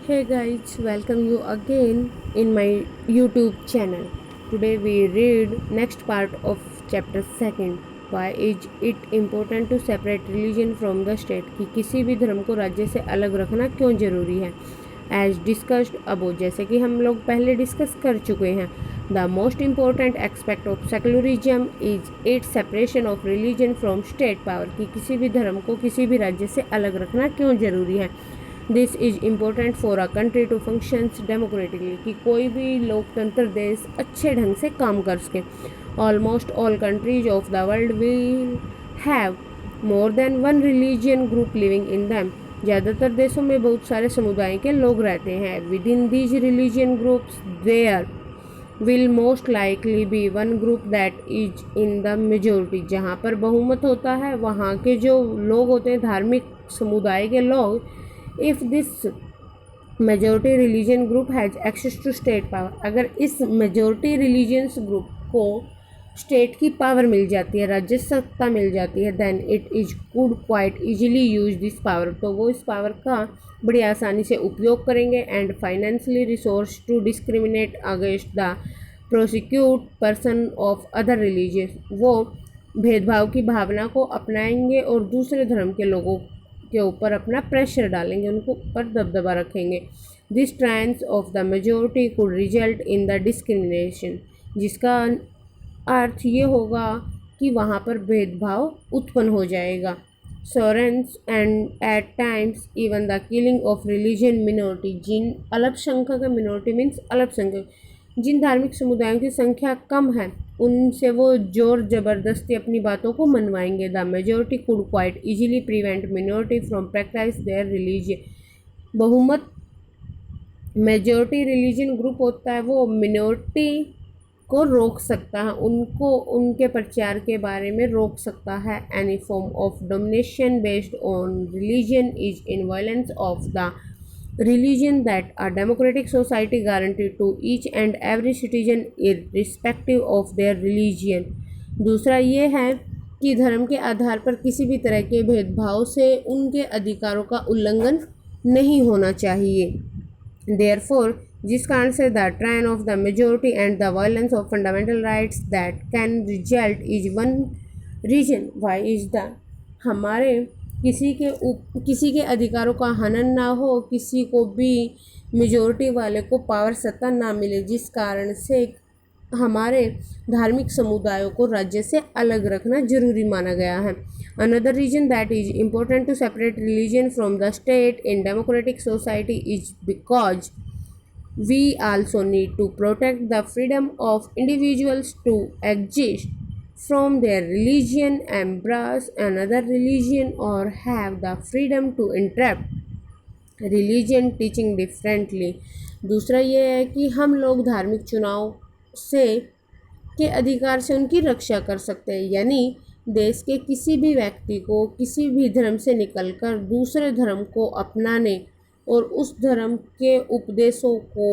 Hey guys, welcome you again in my YouTube channel. Today we read next part of chapter second. Why is it important to separate religion from the state? कि किसी भी धर्म को राज्य से अलग रखना क्यों जरूरी है? As discussed above, जैसे कि हम लोग पहले डिस्कस कर चुके हैं, the most important aspect of secularism is its separation of religion from state power. कि किसी भी धर्म को किसी भी राज्य से अलग रखना क्यों जरूरी है? This is important for a country to functions democratically कि कोई भी लोकतंत्र देश अच्छे ढंग से काम कर सके. Almost all countries of the world will have more than one religion group living in them. ज़्यादातर देशों में बहुत सारे समुदाय के लोग रहते हैं. With in these religion groups there will most likely be one group that is in the majority. जहाँ पर बहुमत होता है वहाँ के जो लोग होते हैं धार्मिक समुदाय के लोग, if this majority religion group has access to state power, अगर इस मेजोरिटी रिलीजियंस ग्रुप को स्टेट की पावर मिल जाती है, राज्य सत्ता मिल जाती है, then it is could quite easily use this power, तो वो इस पावर का बड़ी आसानी से उपयोग करेंगे. And financially resource to discriminate against the prosecute person of other religious, वो भेदभाव की भावना को अपनाएंगे और दूसरे धर्म के लोगों के ऊपर अपना प्रेशर डालेंगे, उनको ऊपर दबदबा रखेंगे. This tyranny of the majority could result in the discrimination, जिसका अर्थ ये होगा कि वहाँ पर भेदभाव उत्पन्न हो जाएगा. Soreness and at times even the killing of religion minority, जिन अल्पसंख्यक मिनोरिटी मीन्स अल्पसंख्यक, जिन धार्मिक समुदायों की संख्या कम है उनसे वो जोर ज़बरदस्ती अपनी बातों को मनवाएंगे. The majority could quite easily prevent minority from practice their religion. बहुमत मेजोरिटी रिलीजन ग्रुप होता है, वो मिनोरिटी को रोक सकता है, उनको उनके प्रचार के बारे में रोक सकता है. Any form of domination based on religion is in violence of the religion that a democratic society guaranteed to each and every citizen irrespective of their religion. दूसरा ये है कि धर्म के आधार पर किसी भी तरह के भेदभाव से उनके अधिकारों का उल्लंघन नहीं होना चाहिए. Therefore, जिस कारण से the tyranny of the majority and the violence of fundamental rights that can result is one reason why is the, हमारे किसी के अधिकारों का हनन ना हो, किसी को भी मेजोरिटी वाले को पावर सत्ता ना मिले, जिस कारण से हमारे धार्मिक समुदायों को राज्य से अलग रखना जरूरी माना गया है. Another reason that is important to separate religion from the state in democratic society is because we also need to protect the freedom of individuals to exist from their religion, embrace another religion, or have the freedom to interrupt religion teaching differently. दूसरा ये है कि हम लोग धार्मिक चुनाव से के अधिकार से उनकी रक्षा कर सकते हैं, यानी देश के किसी भी व्यक्ति को किसी भी धर्म से निकलकर दूसरे धर्म को अपनाने और उस धर्म के उपदेशों को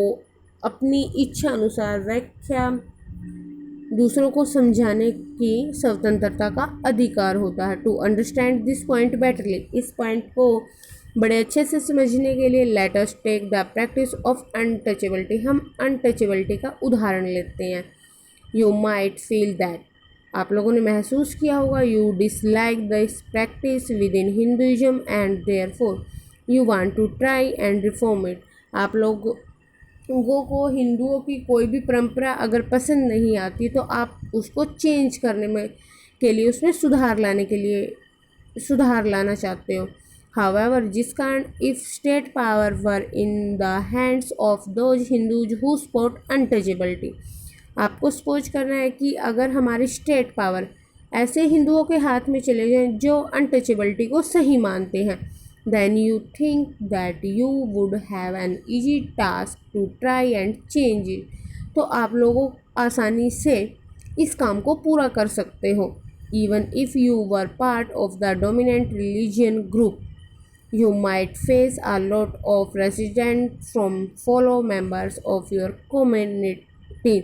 अपनी इच्छा अनुसार व्याख्या दूसरों को समझाने की स्वतंत्रता का अधिकार होता है. To understand this point betterly, इस पॉइंट को बड़े अच्छे से समझने के लिए let us take the practice of untouchability. हम अनटचेबिलिटी का उदाहरण लेते हैं. यू माइट फील दैट, आप लोगों ने महसूस किया होगा, you dislike this practice with in Hinduism and therefore you want to try and reform it. आप लोगों को हिंदुओं की कोई भी परंपरा अगर पसंद नहीं आती तो आप उसको चेंज करने में के लिए उसमें सुधार लाना चाहते हो. हाउएवर, जिस कारण if state power were in the hands of those Hindus who support untouchability, आपको सपोज करना है कि अगर हमारी स्टेट पावर ऐसे हिंदुओं के हाथ में चले जाएं जो अनटचेबिलिटी को सही मानते हैं, then you think that you would have an easy task to try and change it. तो आप लोगों आसानी से इस काम को पूरा कर सकते हो. Even if you were part of the dominant religion group, you might face a lot of resistance from fellow members of your community.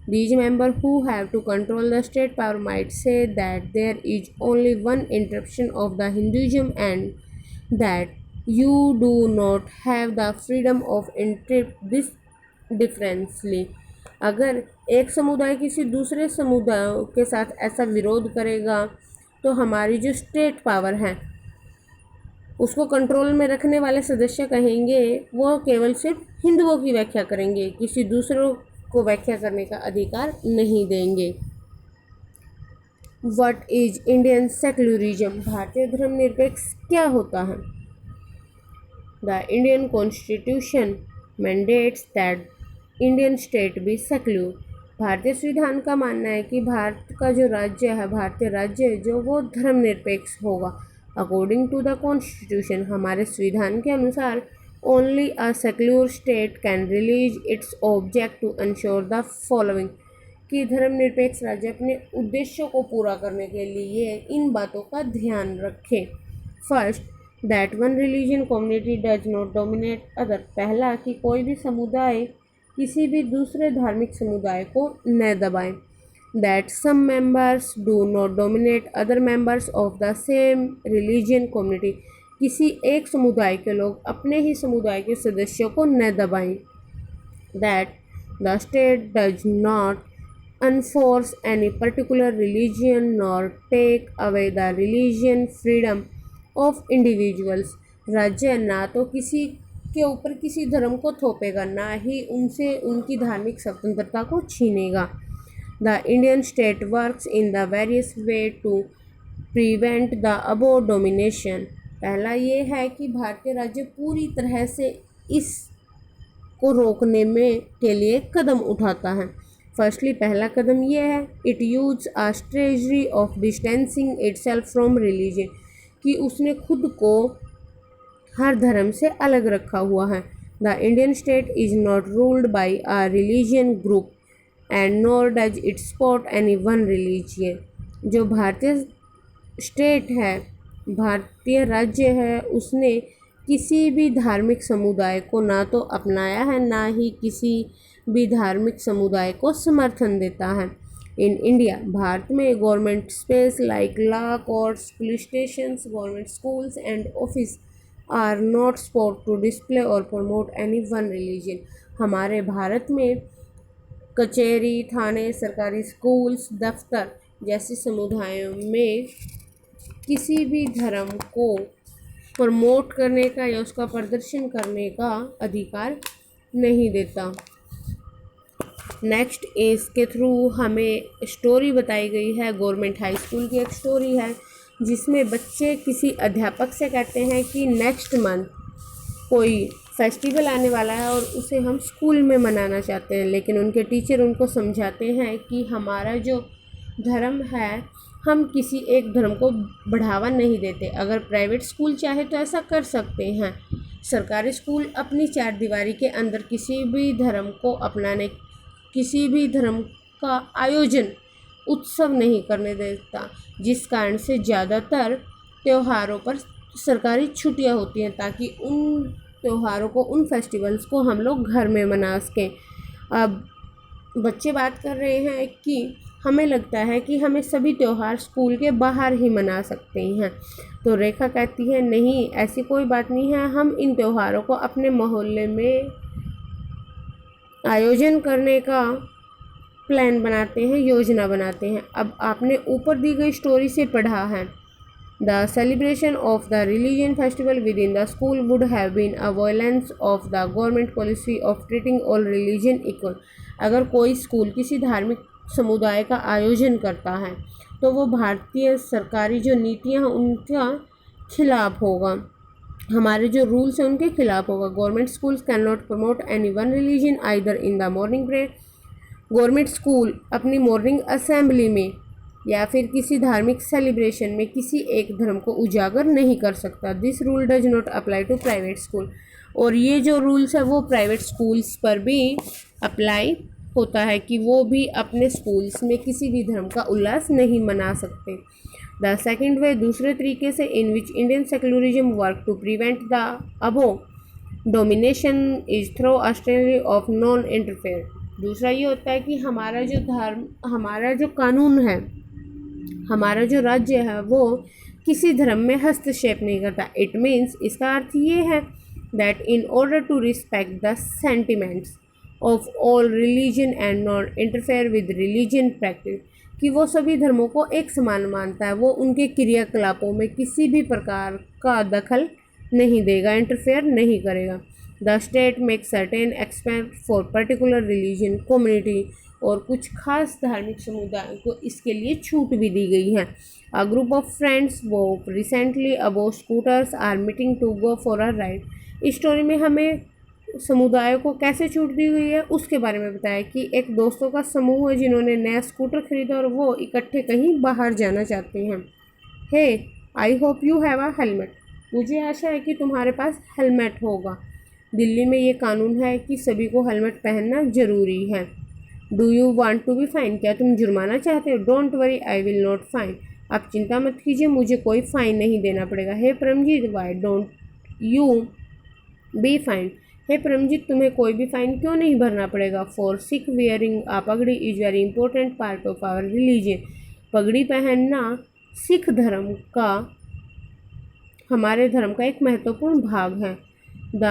These members who have to control the state power might say that there is only one interpretation of the Hinduism and that You do not have the freedom of interpret this differently. अगर एक समुदाय किसी दूसरे समुदाय के साथ ऐसा विरोध करेगा तो हमारी जो स्टेट पावर है उसको कंट्रोल में रखने वाले सदस्य कहेंगे वो केवल सिर्फ हिंदुओं की व्याख्या करेंगे, किसी दूसरों को व्याख्या करने का अधिकार नहीं देंगे। What is Indian secularism? भारतीय धर्मनिरपेक्ष क्या होता है? The Indian constitution mandates that Indian state be secular. भारतीय संविधान का मानना है कि भारत का जो राज्य है, भारतीय राज्य जो वो धर्मनिरपेक्ष होगा। अकॉर्डिंग टू द कॉन्स्टिट्यूशन, हमारे संविधान के अनुसार only a secular state can release its object to ensure the following, कि धर्मनिरपेक्ष राज्य अपने उद्देश्यों को पूरा करने के लिए इन बातों का ध्यान रखे। First, that one religion community does not dominate other. पहला, कि कोई भी समुदाय किसी भी दूसरे धार्मिक समुदाय को न दबाए। That some members do not dominate other members of the same religion community. किसी एक समुदाय के लोग अपने ही समुदाय के सदस्यों को न दबाएं। That the state does not enforce any particular religion nor take away the religion freedom of individuals। राज्य ना तो किसी के ऊपर किसी धर्म को थोपेगा, ना ही उनसे उनकी धार्मिक स्वतंत्रता को छीनेगा। The Indian state works in the various way to prevent the above domination. पहला ये है कि भारतीय राज्य पूरी तरह से इस को रोकने में के लिए कदम उठाता है। फर्स्टली, पहला कदम यह है, it use a strategy of distancing itself from religion, कि उसने खुद को हर धर्म से अलग रखा हुआ है। The Indian state is not ruled by a religion group and nor does it support any one religion. जो भारतीय स्टेट है, भारतीय राज्य है, उसने किसी भी धार्मिक समुदाय को ना तो अपनाया है, ना ही किसी भी धार्मिक समुदाय को समर्थन देता है। इन इंडिया, भारत में government space like law courts, police stations, government schools and office are not support to display or promote any one religion. हमारे भारत में कचहरी, थाने, सरकारी स्कूल्स, दफ्तर जैसे समुदायों में किसी भी धर्म को प्रमोट करने का या उसका प्रदर्शन करने का अधिकार नहीं देता। नेक्स्ट, इसके थ्रू हमें स्टोरी बताई गई है, गवर्नमेंट हाई स्कूल की एक स्टोरी है जिसमें बच्चे किसी अध्यापक से कहते हैं कि नेक्स्ट मंथ कोई फेस्टिवल आने वाला है और उसे हम स्कूल में मनाना चाहते हैं, लेकिन उनके टीचर उनको समझाते हैं कि हमारा जो धर्म है, हम किसी एक धर्म को बढ़ावा नहीं देते। अगर प्राइवेट स्कूल चाहे तो ऐसा कर सकते हैं, सरकारी स्कूल अपनी चार दीवारी के अंदर किसी भी धर्म को अपनाने, किसी भी धर्म का आयोजन, उत्सव नहीं करने देता, जिस कारण से ज़्यादातर त्योहारों पर सरकारी छुट्टियां होती हैं ताकि उन त्योहारों को, उन फेस्टिवल्स को हम लोग घर में मना सकें। अब बच्चे बात कर रहे हैं कि हमें लगता है कि हमें सभी त्यौहार स्कूल के बाहर ही मना सकते हैं, तो रेखा कहती है नहीं, ऐसी कोई बात नहीं है, हम इन त्योहारों को अपने मोहल्ले में आयोजन करने का प्लान बनाते हैं, योजना बनाते हैं। अब आपने ऊपर दी गई स्टोरी से पढ़ा है, the celebration of the religion festival with in the school would have been a violence of the government policy of treating all religion equal. अगर कोई स्कूल किसी धार्मिक समुदाय का आयोजन करता है तो वो भारतीय सरकारी जो नीतियाँ हैं उनका खिलाफ होगा, हमारे जो रूल्स हैं उनके खिलाफ होगा। Government schools can not promote any one religion either in the morning prayer. Government school अपनी मॉर्निंग असेंबली में या फिर किसी धार्मिक सेलिब्रेशन में किसी एक धर्म को उजागर नहीं कर सकता। This rule does not apply to private school. और ये जो रूल्स है वो प्राइवेट स्कूल्स पर भी अप्लाई होता है कि वो भी अपने स्कूल्स में किसी भी धर्म का उल्लास नहीं मना सकते। द सेकेंड वे, दूसरे तरीके से, in which Indian secularism work to prevent the above domination is through a strategy of non interference. दूसरा ये होता है कि हमारा जो धर्म, हमारा जो कानून है, हमारा जो राज्य है वो किसी धर्म में हस्तक्षेप नहीं करता। इट मीन्स, इसका अर्थ ये है that in order to respect the sentiments of all religion and not interfere with religion practice, कि वो सभी धर्मों को एक समान मानता है, वो उनके क्रियाकलापों में किसी भी प्रकार का दखल नहीं देगा, इंटरफेयर नहीं करेगा। The state make certain expect for particular religion community, और कुछ खास धार्मिक समुदायों को इसके लिए छूट भी दी गई है। A group of friends who recently about scooters are meeting to go for a ride. इस स्टोरी में हमें समुदायों को कैसे छूट दी हुई है उसके बारे में बताया कि एक दोस्तों का समूह है जिन्होंने नया स्कूटर खरीदा और वो इकट्ठे कहीं बाहर जाना चाहते हैं। Hey, I hope you have a helmet. मुझे आशा है कि तुम्हारे पास हेलमेट होगा। दिल्ली में ये कानून है कि सभी को हेलमेट पहनना ज़रूरी है। Do you want to be fine? क्या तुम जुर्माना चाहते हो? Don't worry, I will not fine. आप चिंता मत कीजिए, मुझे कोई फ़ाइन नहीं देना पड़ेगा। Hey Paramjit, why don't you be fine? Hey Paramjit, तुम्हें कोई भी फ़ाइन क्यों नहीं भरना पड़ेगा? For Sikh wearing a pagri is very important part of our religion. पगड़ी पहनना सिख धर्म का, हमारे धर्म का एक महत्वपूर्ण भाग है। The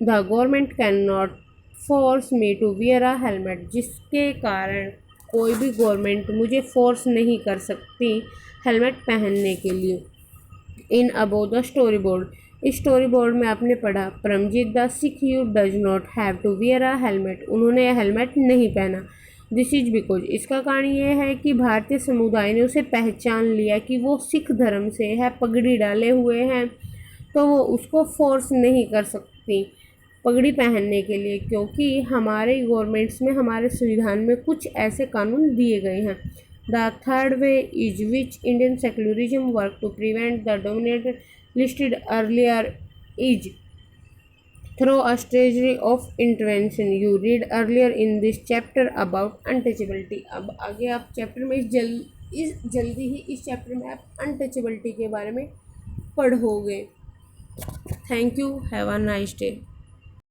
government can not force me to wear a helmet, जिसके कारण कोई भी गवर्नमेंट मुझे फोर्स नहीं कर सकती हेलमेट पहनने के लिए। In above the story board, इस स्टोरी बोर्ड में आपने पढ़ा Paramjit the Sikh you does not have to wear a helmet, उन्होंने हेलमेट नहीं पहना। दिस इज बिकॉज, इसका कारण ये है कि भारतीय समुदाय ने उसे पहचान लिया कि वो सिख धर्म से है, पगड़ी डाले हुए हैं, तो वो उसको फोर्स नहीं कर सकती पगड़ी पहनने के लिए, क्योंकि हमारे गवर्नमेंट्स में, हमारे संविधान में कुछ ऐसे कानून दिए गए हैं। The third way is which Indian secularism work to prevent the dominate listed earlier is through a strategy of intervention you read earlier in this chapter about untouchability. अब आगे आप चैप्टर में जल्दी ही इस चैप्टर में आप अनटचेबिलिटी के बारे में पढ़ोगे। Thank you, have a nice day.